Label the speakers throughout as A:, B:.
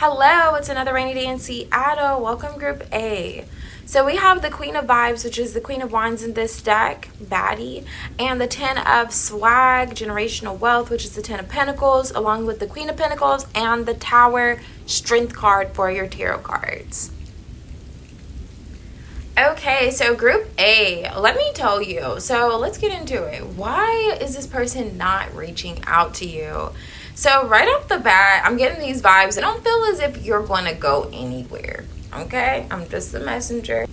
A: Hello, it's another rainy day in Seattle. Welcome, Group A. So we have the Queen of Vibes, which is the Queen of Wands in this deck, baddie, and the Ten of Swag, generational wealth, which is the Ten of Pentacles, along with the Queen of Pentacles and the Tower, strength card for your tarot cards. Okay, so Group A, let me tell you. So let's get into it. Why is this person not reaching out to you? So right off the bat, I'm getting these vibes. I don't feel as if you're going to go anywhere, okay? I'm just the messenger.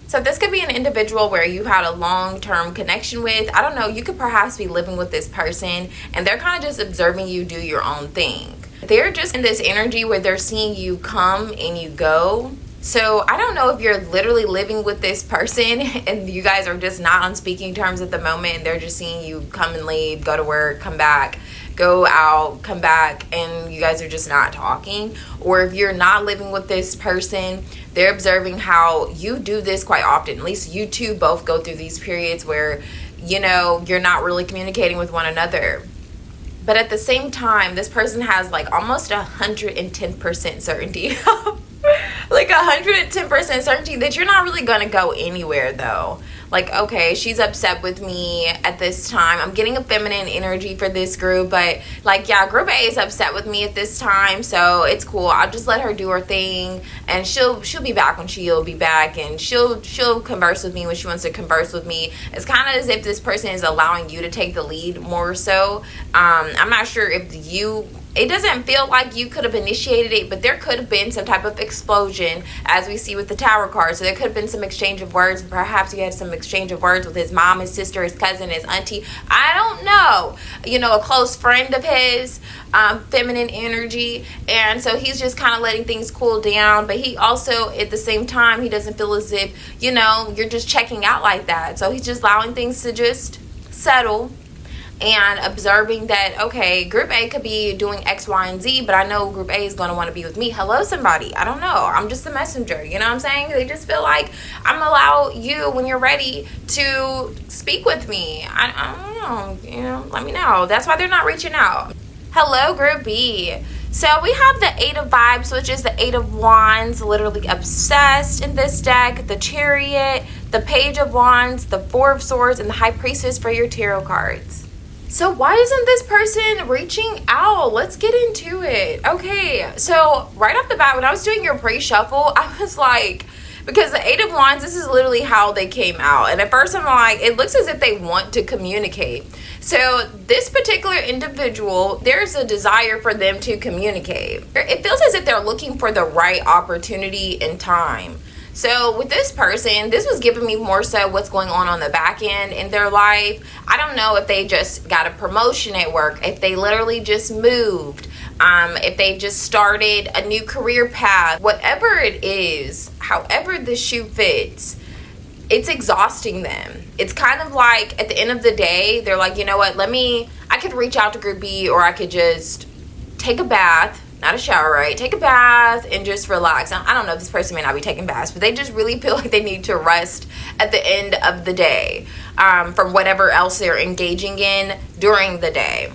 A: So this could be an individual where you had a long-term connection with. I don't know, you could perhaps be living with this person and they're kind of just observing you do your own thing. They're just in this energy where they're seeing you come and you go. So I don't know if you're literally living with this person and you guys are just not on speaking terms at the moment and they're just seeing you come and leave, go to work, come back, go out, come back, and you guys are just not talking. Or if you're not living with this person, they're observing how you do this quite often. At least you two both go through these periods where, you know, you're not really communicating with one another. But at the same time, this person has like almost 110% certainty. Like 110% certainty that you're not really going to go anywhere though. Like, okay, she's upset with me at this time. I'm getting a feminine energy for this group, but like, yeah, Group A is upset with me at this time, so it's cool. I'll just let her do her thing, and she'll be back when she'll be back, and she'll converse with me when she wants to converse with me. It's kind of as if this person is allowing you to take the lead more so. I'm not sure if it doesn't feel like you could have initiated it, but there could have been some type of explosion, as we see with the Tower card. So there could have been some exchange of words. Perhaps you had some exchange of words with his mom, his sister, his cousin, his auntie. I don't know. You know, a close friend of his, feminine energy. And so he's just kind of letting things cool down. But he also, at the same time, he doesn't feel as if, you know, you're just checking out like that. So he's just allowing things to just settle and observing that, okay, Group A could be doing X, Y, and Z, but I know Group A is going to want to be with me. Hello, somebody. I don't know. I'm just a messenger. You know what I'm saying? They just feel like I'm allow you, when you're ready, to speak with me. I don't know. You know, let me know. That's why they're not reaching out. Hello, Group B. So we have the Eight of Vibes, which is the Eight of Wands, literally obsessed in this deck, the Chariot, the Page of Wands, the Four of Swords, and the High Priestess for your tarot cards. So why isn't this person reaching out? Let's get into it. Okay, so right off the bat, when I was doing your pre-shuffle, I was like, because the Eight of Wands, this is literally how they came out. And at first I'm like, it looks as if they want to communicate. So this particular individual, there's a desire for them to communicate. It feels as if they're looking for the right opportunity and time. So with this person, this was giving me more so what's going on the back end in their life. I don't know if they just got a promotion at work, if they literally just moved, if they just started a new career path, whatever it is, however the shoe fits, it's exhausting them. It's kind of like at the end of the day, they're like, you know what, I could reach out to Group B, or I could just take a bath. Not a shower, right? Take a bath and just relax. Now, I don't know if this person may not be taking baths, but they just really feel like they need to rest at the end of the day from whatever else they're engaging in during the day.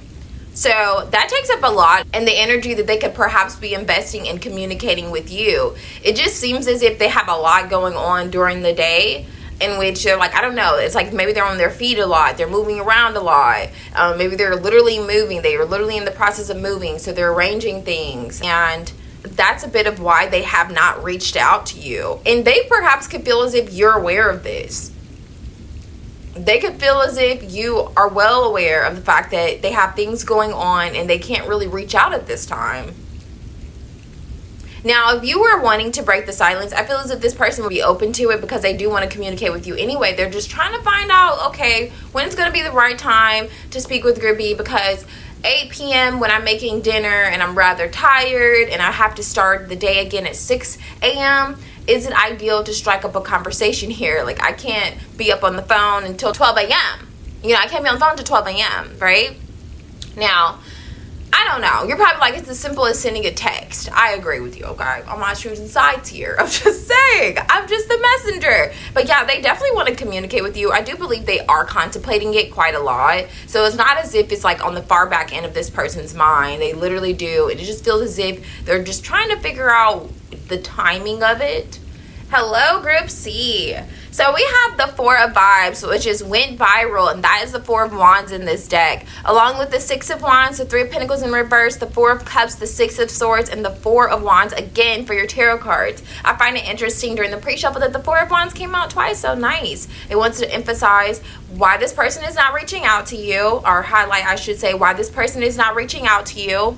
A: So that takes up a lot, and the energy that they could perhaps be investing in communicating with you. It just seems as if they have a lot going on during the day, in which they're like, I don't know, it's like maybe they're on their feet a lot, they're moving around a lot, maybe they're literally moving, they are literally in the process of moving, so they're arranging things, and that's a bit of why they have not reached out to you. And they perhaps could feel as if you're aware of this. They could feel as if you are well aware of the fact that they have things going on and they can't really reach out at this time. Now, if you were wanting to break the silence, I feel as if this person would be open to it because they do want to communicate with you anyway. They're just trying to find out, okay, when it's going to be the right time to speak with Group B, because 8 p.m. when I'm making dinner and I'm rather tired and I have to start the day again at 6 a.m., is it ideal to strike up a conversation here? Like, I can't be up on the phone until 12 a.m. You know, I can't be on the phone until 12 a.m., right? Now, I don't know. You're probably like, it's as simple as sending a text. I agree with you, okay? I'm not choosing sides here. I'm just saying. I'm just the messenger. But yeah, they definitely want to communicate with you. I do believe they are contemplating it quite a lot. So it's not as if it's like on the far back end of this person's mind. They literally do. It just feels as if they're just trying to figure out the timing of it. Hello, Group C. So we have the Four of Vibes, which is went viral, and that is the Four of Wands in this deck. Along with the Six of Wands, the Three of Pentacles in reverse, the Four of Cups, the Six of Swords, and the Four of Wands, again, for your tarot cards. I find it interesting during the pre-shuffle that the Four of Wands came out twice, so nice. It wants to emphasize why this person is not reaching out to you, or highlight, I should say, why this person is not reaching out to you.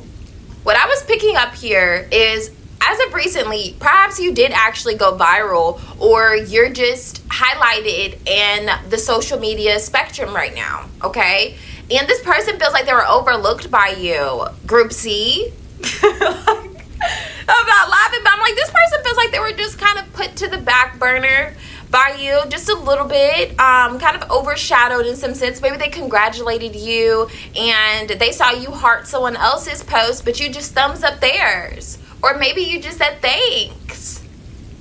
A: What I was picking up here is, as of recently, perhaps you did actually go viral, or you're just highlighted in the social media spectrum right now, okay? And this person feels like they were overlooked by you, Group C. I'm not laughing, but I'm like, this person feels like they were just kind of put to the back burner by you just a little bit, kind of overshadowed in some sense. Maybe they congratulated you and they saw you heart someone else's post, but you just thumbs up theirs. Or maybe you just said thanks.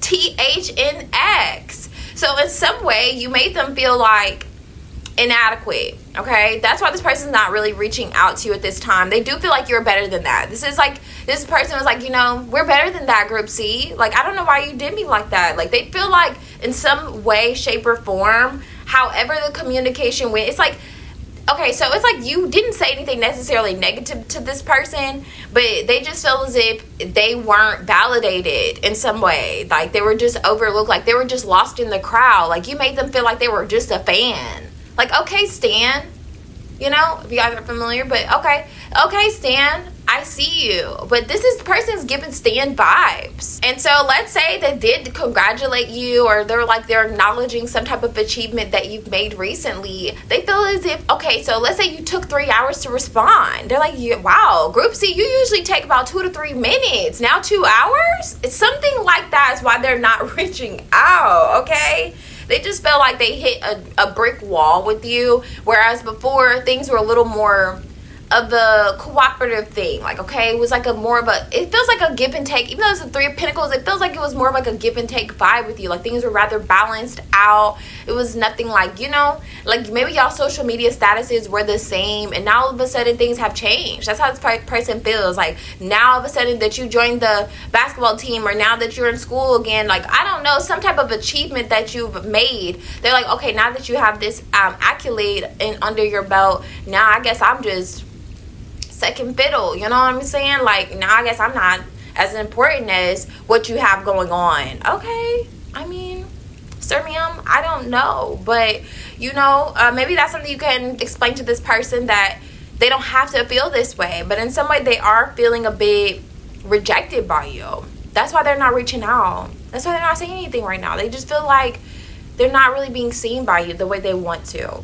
A: THNX. So in some way, you made them feel like inadequate, okay? That's why this person's not really reaching out to you at this time. They do feel like you're better than that. This person was like, you know, we're better than that, Group C. Like, I don't know why you did me like that. Like, they feel like in some way, shape, or form, however the communication went, it's like, okay, so it's like you didn't say anything necessarily negative to this person, but they just feel as if they weren't validated in some way. Like, they were just overlooked, like they were just lost in the crowd. Like, you made them feel like they were just a fan. Like, okay, Stan, you know, if you guys are familiar, but okay, Stan, I see you. But this person's giving Stan vibes. And so let's say they did congratulate you, or they're acknowledging some type of achievement that you've made recently. They feel as if, okay, so let's say you took 3 hours to respond. They're like, wow, Group C, you usually take about 2 to 3 minutes. Now 2 hours? It's something like that is why they're not reaching out, okay? They just felt like they hit a brick wall with you, whereas before things were a little more of the cooperative thing. Like, okay, it was like it feels like a give and take. Even though it's the Three of Pentacles, it feels like it was more of like a give and take vibe with you. Like, things were rather balanced out. It was nothing like, you know, like maybe y'all social media statuses were the same, and now all of a sudden things have changed. That's how this person feels. Like, now all of a sudden that you joined the basketball team, or now that you're in school again, like, I don't know, some type of achievement that you've made. They're like, okay, now that you have this accolade under your belt, now I guess I'm just second fiddle, you know what I'm saying? Like, now I guess I'm not as important as what you have going on. Okay, I mean, sir, ma'am, I don't know, but you know, maybe that's something you can explain to this person, that they don't have to feel this way, but in some way they are feeling a bit rejected by you. That's why they're not reaching out. That's why they're not saying anything right now. They just feel like they're not really being seen by you the way they want to.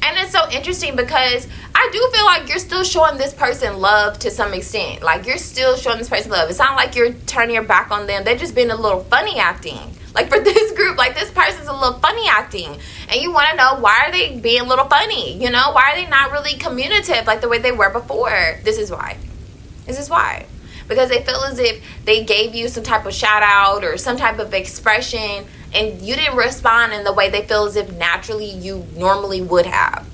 A: And it's so interesting because I do feel like you're still showing this person love to some extent. Like, you're still showing this person love. It's not like you're turning your back on them. They're just being a little funny acting. Like, for this group, like, this person's a little funny acting. And you want to know, why are they being a little funny? You know, why are they not really communicative like the way they were before? This is why. Because they feel as if they gave you some type of shout out or some type of expression, and you didn't respond in the way they feel as if naturally you normally would have.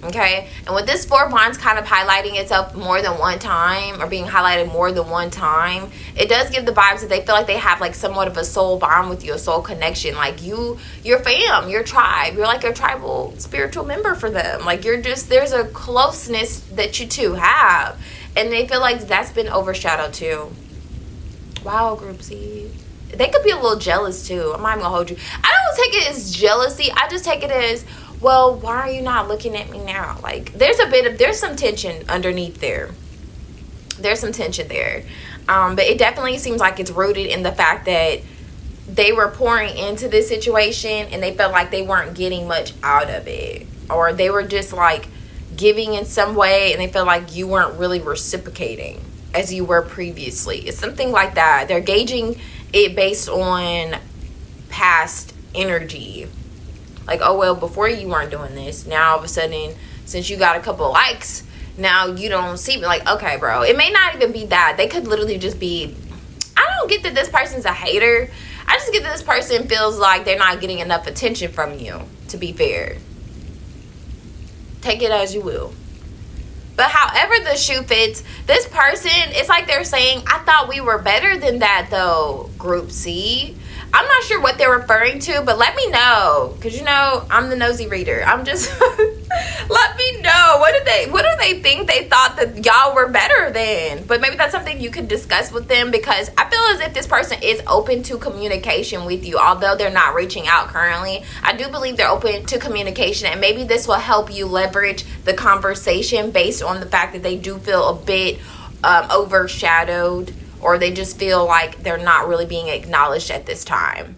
A: Okay? And with this Four of Wands kind of highlighting itself more than one time, or being highlighted more than one time, it does give the vibes that they feel like they have like somewhat of a soul bond with you, a soul connection. Like, your fam, your tribe, you're like a tribal spiritual member for them. Like, there's a closeness that you two have. And they feel like that's been overshadowed too. Wow, Group C. They could be a little jealous too. I'm not even gonna hold you. I don't take it as jealousy. I just take it as, well, why are you not looking at me now? Like, there's some tension underneath there. There's some tension there. But it definitely seems like it's rooted in the fact that they were pouring into this situation and they felt like they weren't getting much out of it. Or they were just like giving in some way and they felt like you weren't really reciprocating as you were previously. It's something like that. They're gauging it based on past energy. Like, oh, well, before you weren't doing this. Now, all of a sudden, since you got a couple of likes, now you don't see me. Like, okay, bro, it may not even be that. They could literally just be, I don't get that this person's a hater. I just get that this person feels like they're not getting enough attention from you, to be fair. Take it as you will. But however the shoe fits, this person, it's like they're saying, I thought we were better than that though, Group C. I'm not sure what they're referring to, but let me know. Because, you know, I'm the nosy reader. I'm just, let me know. What do they think they thought that y'all were better than? But maybe that's something you could discuss with them, because I feel as if this person is open to communication with you. Although they're not reaching out currently, I do believe they're open to communication. And maybe this will help you leverage the conversation based on the fact that they do feel a bit overshadowed, or they just feel like they're not really being acknowledged at this time.